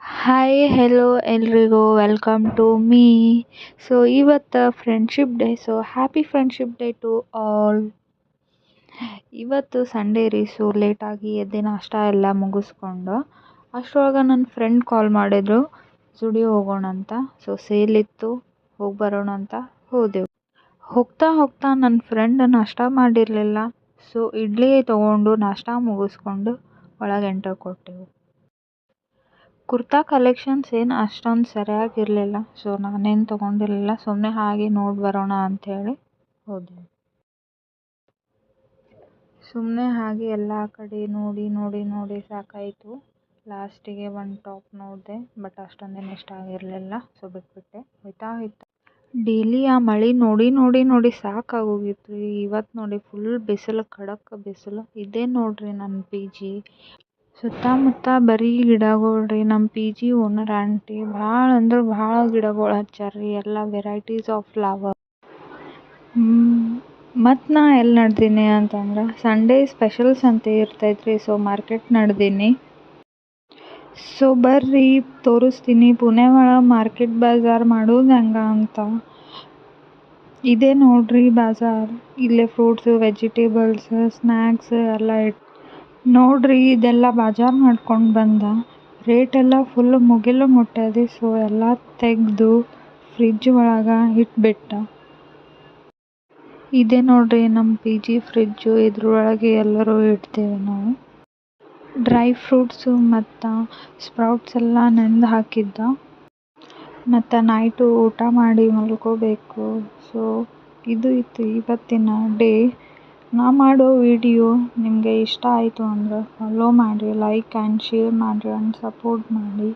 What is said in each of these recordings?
Hi hello ಎಲ್ರಿಗೂ welcome to me. ಇವತ್ತು friendship day. Happy friendship day to all. ಇವತ್ತು Sunday ರೀ. ಲೇಟಾಗಿ ಎದ್ದು ನಾಷ್ಟ ಎಲ್ಲ ಮುಗಿಸ್ಕೊಂಡು ಅಷ್ಟರೊಳಗೆ ನನ್ನ ಫ್ರೆಂಡ್ ಕಾಲ್ ಮಾಡಿದ್ರು, ಜುಡಿಯೋ ಹೋಗೋಣ ಅಂತ. ಸೇಲ್ ಇತ್ತು, ಹೋಗಿ ಬರೋಣ ಅಂತ ಹೋದೆವು. ಹೋಗ್ತಾ ಹೋಗ್ತಾ ನನ್ನ ಫ್ರೆಂಡ್ ನಾಷ್ಟ ಮಾಡಿರಲಿಲ್ಲ. ಇಡ್ಲಿ ತೊಗೊಂಡು ನಾಷ್ಟ ಮುಗಿಸ್ಕೊಂಡು ಒಳಗೆ ಎಂಟರ್ ಕೊಟ್ಟೆವು. ಕುರ್ತಾ ಕಲೆಕ್ಷನ್ಸ್ ಏನು ಅಷ್ಟೊಂದು ಸರಿಯಾಗಿರಲಿಲ್ಲ. ನಾನೇನು ತೊಗೊಂಡಿರಲಿಲ್ಲ. ಸುಮ್ಮನೆ ಹಾಗೆ ನೋಡಿ ಬರೋಣ ಅಂಥೇಳಿ ಹೋದೆ. ಸುಮ್ಮನೆ ಹಾಗೆ ಎಲ್ಲ ಕಡೆ ನೋಡಿ ನೋಡಿ ನೋಡಿ ಸಾಕಾಯಿತು. ಲಾಸ್ಟಿಗೆ ಒಂದು ಟಾಪ್ ನೋಡಿದೆ, ಬಟ್ ಅಷ್ಟೊಂದೇನು ಇಷ್ಟ ಆಗಿರಲಿಲ್ಲ. ಬಿಟ್ಬಿಟ್ಟೆ. ಹೋಯ್ತಾ ಡೈಲಿ ಆ ಮಳೆ ನೋಡಿ ನೋಡಿ ನೋಡಿ ಸಾಕಾಗೋಗಿತ್ತು ರೀ. ಇವತ್ತು ನೋಡಿ ಫುಲ್ ಬಿಸಿಲು, ಖಡಕ್ ಬಿಸಿಲು. ಇದೇ ನೋಡ್ರಿ ನನ್ನ ಪಿ ಜಿ. ಸುತ್ತಮುತ್ತ ಬರೀ ಗಿಡಗಳ್ರಿ. ನಮ್ಮ ಪಿ ಜಿ ಓನರ್ ಆಂಟಿ ಭಾಳ ಅಂದ್ರೆ ಭಾಳ ಗಿಡಗಳು ಹಚ್ಚಾರ್ರಿ. ಎಲ್ಲ ವೆರೈಟೀಸ್ ಆಫ್ ಫ್ಲವರ್. ಮತ್ತು ನಾ ಎಲ್ಲಿ ನಡೆದೀನಿ ಅಂತಂದ್ರೆ ಸಂಡೇ ಸ್ಪೆಷಲ್ಸ್ ಅಂತ ಇರ್ತೈತ್ರಿ. ಮಾರ್ಕೆಟ್ ನಡೆದೀನಿ. ಬರ್ರಿ ತೋರಿಸ್ತೀನಿ ಪುಣೆ ಒಳಗೆ ಮಾರ್ಕೆಟ್ ಬಜಾರ್ ಮಾಡೋದು ಹೆಂಗೆ ಅಂತ. ಇದೇ ನೋಡ್ರಿ ಬಜಾರ್. ಇಲ್ಲೇ ಫ್ರೂಟ್ಸು, ವೆಜಿಟೇಬಲ್ಸ್, ಸ್ನ್ಯಾಕ್ಸ್ ಎಲ್ಲ ನೋಡ್ರಿ. ಇದೆಲ್ಲ ಬಜಾರ್ ಮಾಡ್ಕೊಂಡು ಬಂದ. ರೇಟ್ ಎಲ್ಲ ಫುಲ್ ಮುಗಿಲು ಮುಟ್ಟ್ಯದೆ. ಎಲ್ಲ ತೆಗೆದು ಫ್ರಿಜ್ ಒಳಗೆ ಇಟ್ಬಿಟ್ಟ. ಇದೇ ನೋಡ್ರಿ ನಮ್ಮ ಪಿ ಜಿ ಫ್ರಿಜ್ಜು. ಇದ್ರೊಳಗೆ ಎಲ್ಲರೂ ಇಡ್ತೇವೆ ನಾವು. ಡ್ರೈ ಫ್ರೂಟ್ಸು ಮತ್ತು ಸ್ಪ್ರೌಟ್ಸ್ ಎಲ್ಲ ನೆನೆದು ಹಾಕಿದ್ದ. ಮತ್ತು ನೈಟು ಊಟ ಮಾಡಿ ಮಲ್ಕೋಬೇಕು. ಇದು ಇತ್ತು ಇವತ್ತಿನ ಡೇ. ನಾ ಮಾಡೋ ವಿಡಿಯೋ ನಿಮಗೆ ಇಷ್ಟ ಆಯಿತು ಅಂದ್ರೆ ಫಾಲೋ ಮಾಡಿರಿ, ಲೈಕ್ ಆ್ಯಂಡ್ ಶೇರ್ ಮಾಡಿರಿ ಆ್ಯಂಡ್ ಸಪೋರ್ಟ್ ಮಾಡಿ.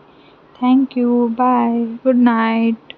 Thank you. Bye. Good night.